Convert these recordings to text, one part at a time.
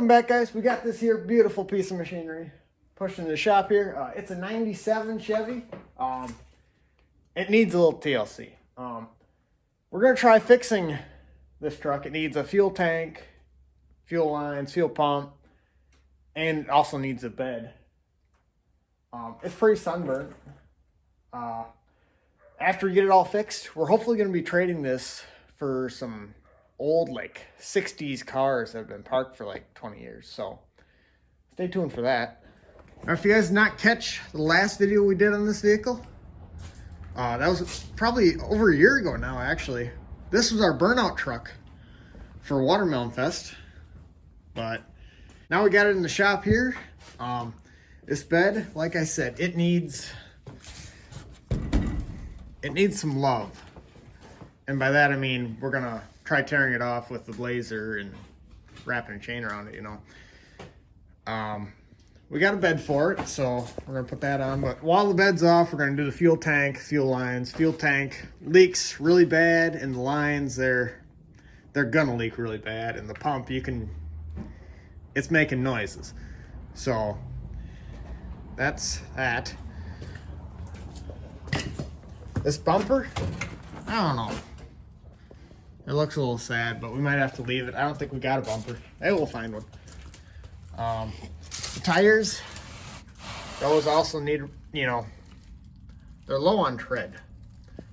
Welcome back, guys. We got this here beautiful piece of machinery pushed into the shop here. It's a 97 Chevy. It needs a little TLC. We're going to try fixing this truck. It needs a fuel tank, fuel lines, fuel pump, and it also needs a bed. It's pretty sunburnt. After we get it all fixed, we're hopefully going to be trading this for some old, like, 60s cars that have been parked for like 20 years. So stay tuned for that. Now, if you guys did not catch the last video we did on this vehicle, that was probably over a year ago now, actually. This was our burnout truck for Watermelon Fest. But now we got it in the shop here. This bed, like I said, it needs some love. And by that I mean we're gonna try tearing it off with the blazer and wrapping a chain around it, you know. We got a bed for it, so we're gonna put that on. But while the bed's off, we're gonna do the fuel tank, fuel lines. Fuel tank leaks really bad, and the lines, they're gonna leak really bad. And the pump, it's making noises. So that's that. This bumper, I don't know. It looks a little sad, but we might have to leave it. I don't think we got a bumper. Maybe we'll find one. The tires, those also need, you know, they're low on tread.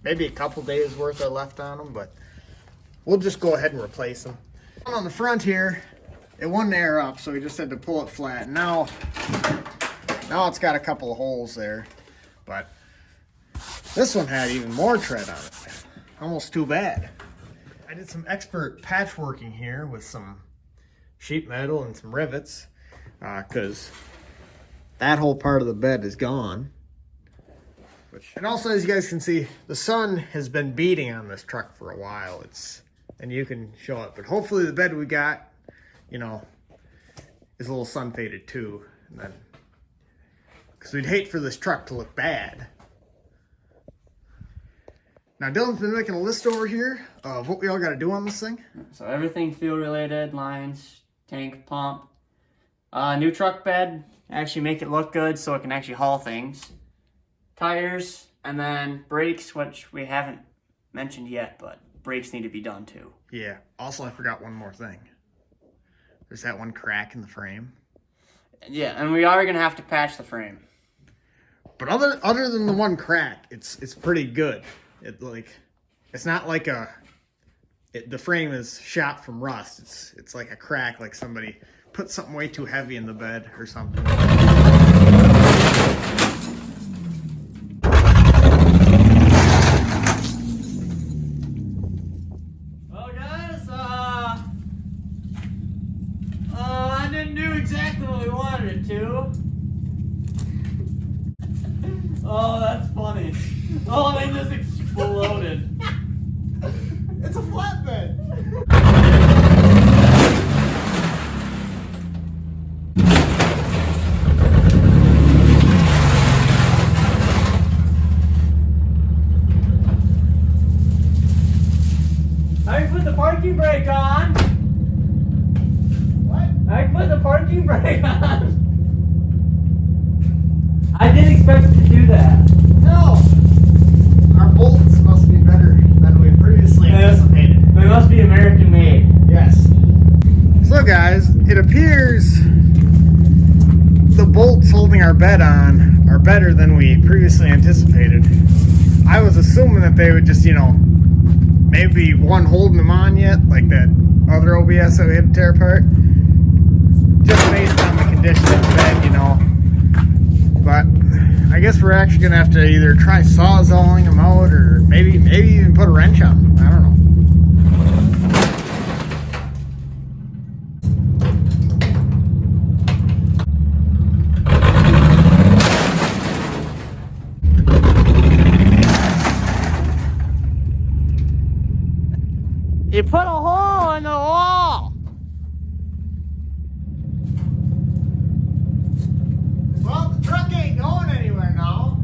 Maybe a couple days worth are left on them, but we'll just go ahead and replace them. On the front here, it wouldn't air up, so we just had to pull it flat. Now it's got a couple of holes there, but this one had even more tread on it. Almost too bad. I did some expert patchworking here with some sheet metal and some rivets, because that whole part of the bed is gone. And also, as you guys can see, the sun has been beating on this truck for a while. And you can show it, but hopefully the bed we got, you know, is a little sun faded too. And then, because we'd hate for this truck to look bad. Now, Dylan's been making a list over here of what we all got to do on this thing. So everything fuel related, lines, tank, pump. New truck bed, actually make it look good so it can actually haul things. Tires, and then brakes, which we haven't mentioned yet, but brakes need to be done too. Yeah. Also, I forgot one more thing. There's that one crack in the frame. Yeah, and we are going to have to patch the frame. But other than the one crack, it's pretty good. It's not like the frame is shot from rust. It's like a crack, like somebody put something way too heavy in the bed or something. Well, guys, I didn't do exactly what we wanted it to. Oh, that's funny. Oh, they just exploded. It's a flatbed. I put the parking brake on. What? I put the parking brake on. I didn't expect it to do that. No. Our bolts must be better than we previously anticipated. They must be American made. Yes. So guys, it appears the bolts holding our bed on are better than we previously anticipated. I was assuming that they would just, you know, maybe one holding them on yet, like that other OBS that we had to tear apart. Just based on the condition of the bed, you know. But I guess we're actually gonna have to either try sawzalling them out, or maybe even put a wrench on them. I don't know. You put a hole in the wall. Well, the truck ain't going anywhere now.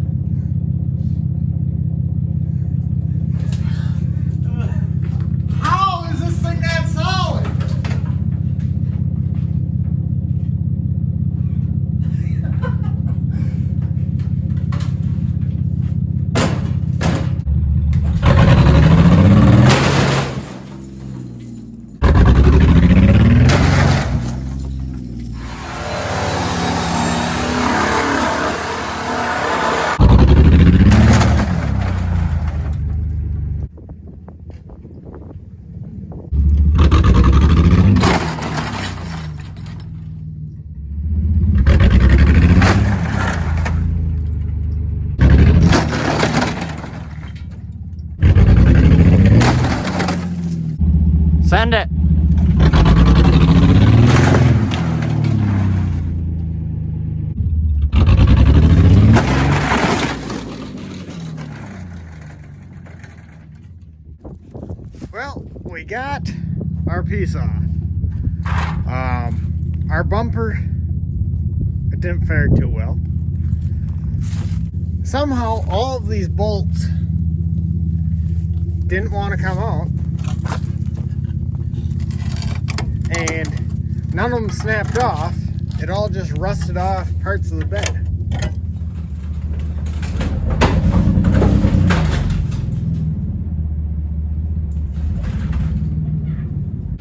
Bend it. Well, we got our piece off. Our bumper, it didn't fare too well. Somehow all of these bolts didn't want to come out, and none of them snapped off. It all just rusted off parts of the bed.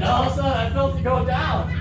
All of a sudden, I felt it go down.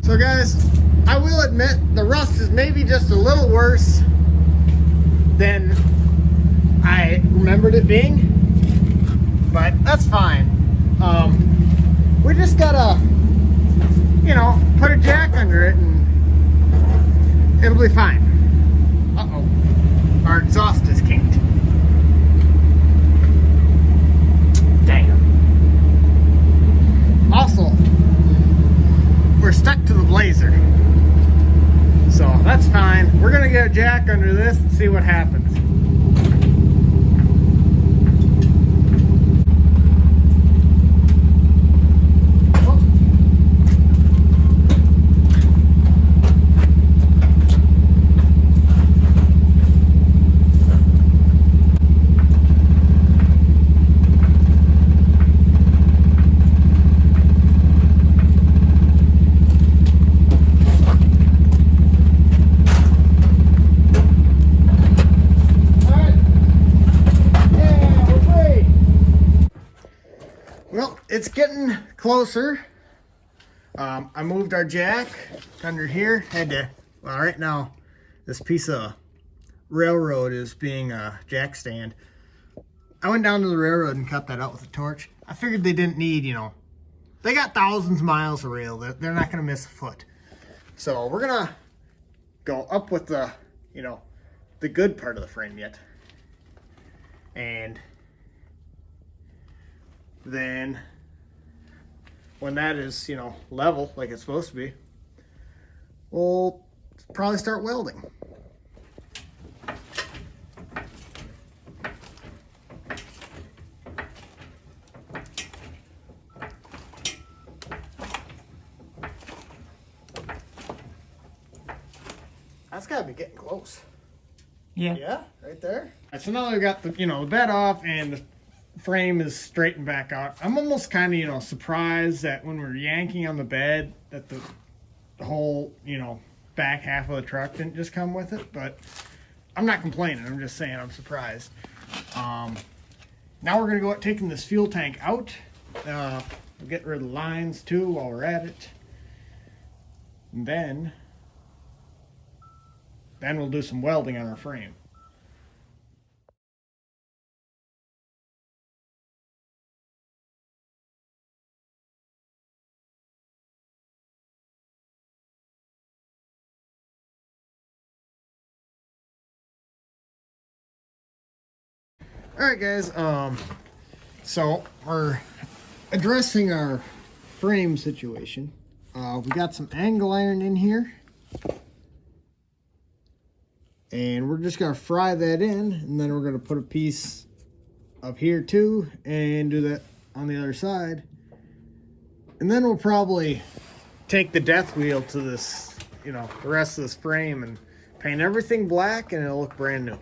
So guys, I will admit the rust is maybe just a little worse than I remembered it being, but that's fine. We just gotta, you know, put a jack under it and it'll be fine. Uh-oh, our exhaust is kinked. Dang it. Also, we're stuck to the Blazer, so that's fine. We're gonna get a jack under this and see what happens. Well, it's getting closer. I moved our jack under here. Had to, well, right now, this piece of railroad is being a jack stand. I went down to the railroad and cut that out with a torch. I figured they didn't need, you know, they got thousands of miles of rail. They're not going to miss a foot. So we're going to go up with the, you know, the good part of the frame yet. And then when that is, you know, level like it's supposed to be, we'll probably start welding. That's gotta be getting close. Yeah. Yeah, right there. So now we got the, you know, the bed off and the frame is straightened back out. I'm almost kind of, you know, surprised that when we're yanking on the bed that the whole, you know, back half of the truck didn't just come with it, but I'm not complaining. I'm just saying I'm surprised. Now we're gonna go at taking this fuel tank out. We'll get rid of the lines too while we're at it. And then we'll do some welding on our frame. Alright guys, so we're addressing our frame situation. We got some angle iron in here. And we're just going to fry that in, and then we're going to put a piece up here too, and do that on the other side. And then we'll probably take the death wheel to this, the rest of this frame and paint everything black, and it'll look brand new.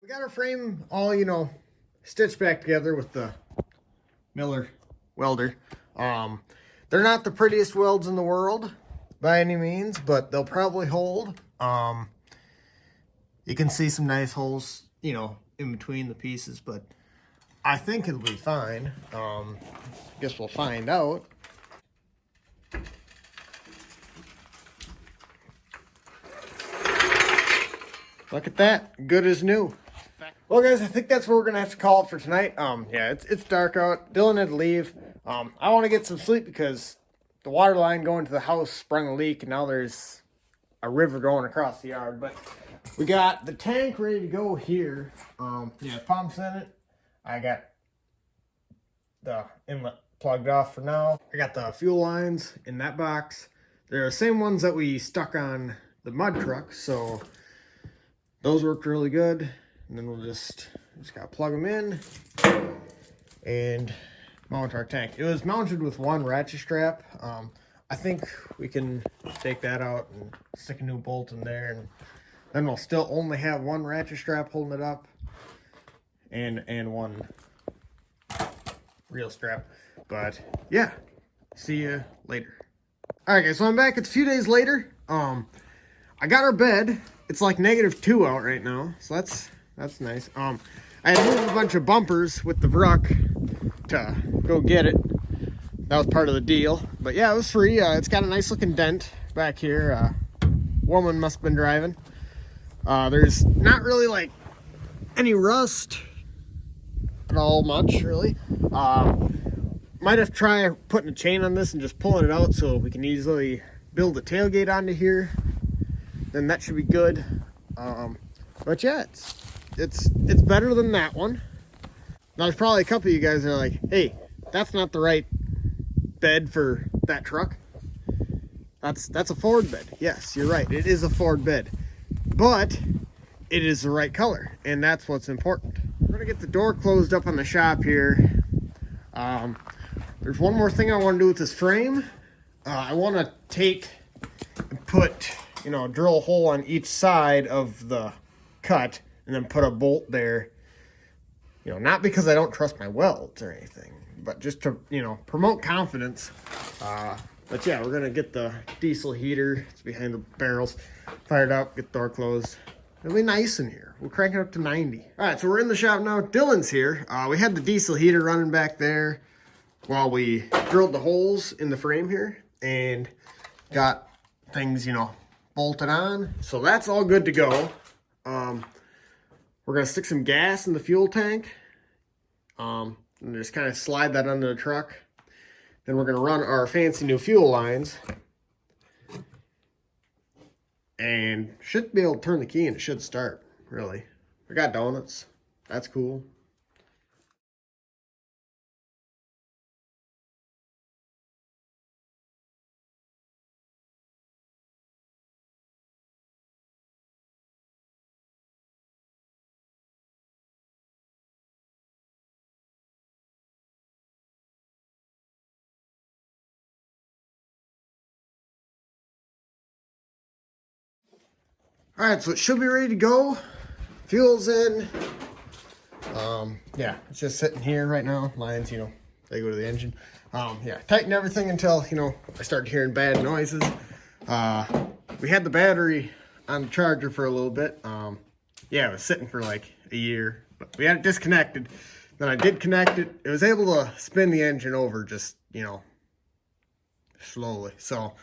We got our frame all, stitched back together with the Miller welder. They're not the prettiest welds in the world by any means, but they'll probably hold. You can see some nice holes, in between the pieces, but I think it'll be fine. Guess we'll find out. Look at that, good as new. Well, guys, I think that's where we're gonna have to call it for tonight. Yeah, it's dark out. Dylan had to leave. I want to get some sleep because the water line going to the house sprung a leak, and now there's a river going across the yard. But we got the tank ready to go here. Yeah, pump's in it. I got the inlet plugged off for now. I got the fuel lines in that box. They're the same ones that we stuck on the mud truck, so those worked really good. And then we'll just gotta plug them in and mount our tank. It was mounted with one ratchet strap. I think we can take that out and stick a new bolt in there, and then we'll still only have one ratchet strap holding it up and one real strap. But yeah, see you later. All right, guys, so I'm back. It's a few days later. I got our bed. It's like -2 out right now, so that's nice. I had moved a bunch of bumpers with the Vrook to go get it. That was part of the deal. But yeah, it was free. It's got a nice looking dent back here. Woman must have been driving. There's not really like any rust at all much, really. Might have to try putting a chain on this and just pulling it out so we can easily build a tailgate onto here. Then that should be good. But yeah, it's better than that one. Now there's probably a couple of you guys that are like, hey, that's not the right bed for that truck. That's a Ford bed. Yes, you're right. It is a Ford bed. But it is the right color, and that's what's important. We're gonna get the door closed up on the shop here. There's one more thing I want to do with this frame. I want to take and put, drill a hole on each side of the cut and then put a bolt there. Not because I don't trust my welds or anything, but just to, promote confidence. But yeah, we're gonna get the diesel heater. It's behind the barrels. Fired up, get the door closed. It'll be nice in here. We'll crank it up to 90. All right, so we're in the shop now. Dylan's here. We had the diesel heater running back there while we drilled the holes in the frame here and got things, bolted on. So that's all good to go. We're gonna stick some gas in the fuel tank. And just kind of slide that under the truck. Then we're gonna run our fancy new fuel lines. And should be able to turn the key and it should start, really. We got donuts. That's cool. All right, so it should be ready to go. Fuel's in. Yeah, it's just sitting here right now. Lines, they go to the engine. Yeah, tighten everything until, I started hearing bad noises. We had the battery on the charger for a little bit. Yeah, it was sitting for like a year. But we had it disconnected. Then I did connect it. It was able to spin the engine over just, slowly. So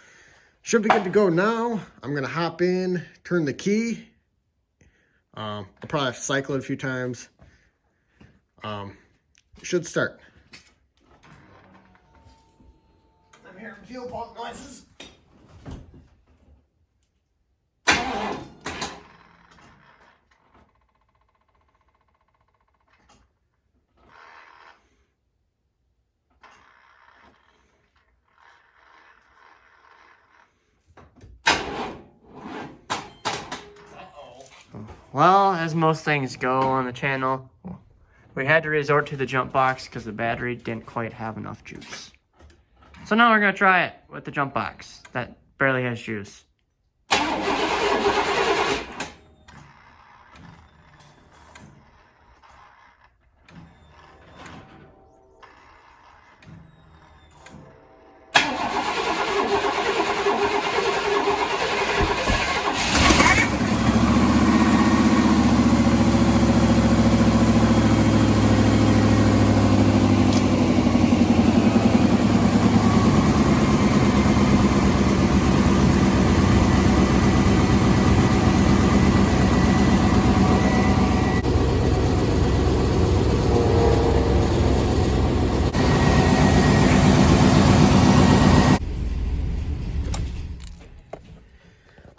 should be good to go now. I'm going to hop in, turn the key. I'll probably have to cycle it a few times. It should start. I'm hearing fuel pump noises. Well, as most things go on the channel, we had to resort to the jump box because the battery didn't quite have enough juice. So now we're going to try it with the jump box that barely has juice.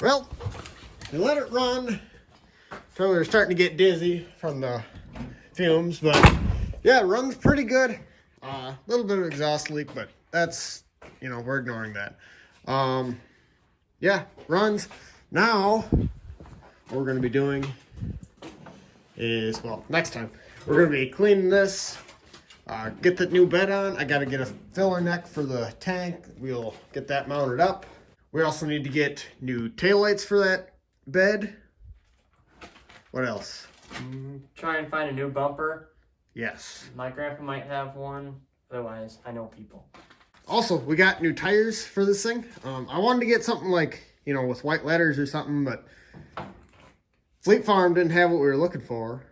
Well, we let it run until we were starting to get dizzy from the fumes, but yeah, it runs pretty good. A little bit of exhaust leak, but that's, we're ignoring that. Yeah, runs. Now, what we're going to be doing is, next time, we're going to be cleaning this, get the new bed on. I got to get a filler neck for the tank. We'll get that mounted up. We also need to get new taillights for that bed. What else? Try and find a new bumper. Yes. My grandpa might have one. Otherwise, I know people. Also, we got new tires for this thing. I wanted to get something like, with white letters or something, but Fleet Farm didn't have what we were looking for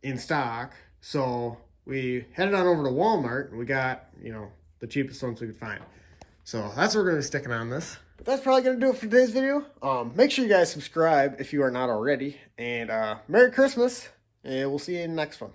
in stock. So we headed on over to Walmart and we got, the cheapest ones we could find. So that's what we're going to be sticking on this. But that's probably going to do it for today's video. Make sure you guys subscribe if you are not already. And Merry Christmas. And we'll see you in the next one.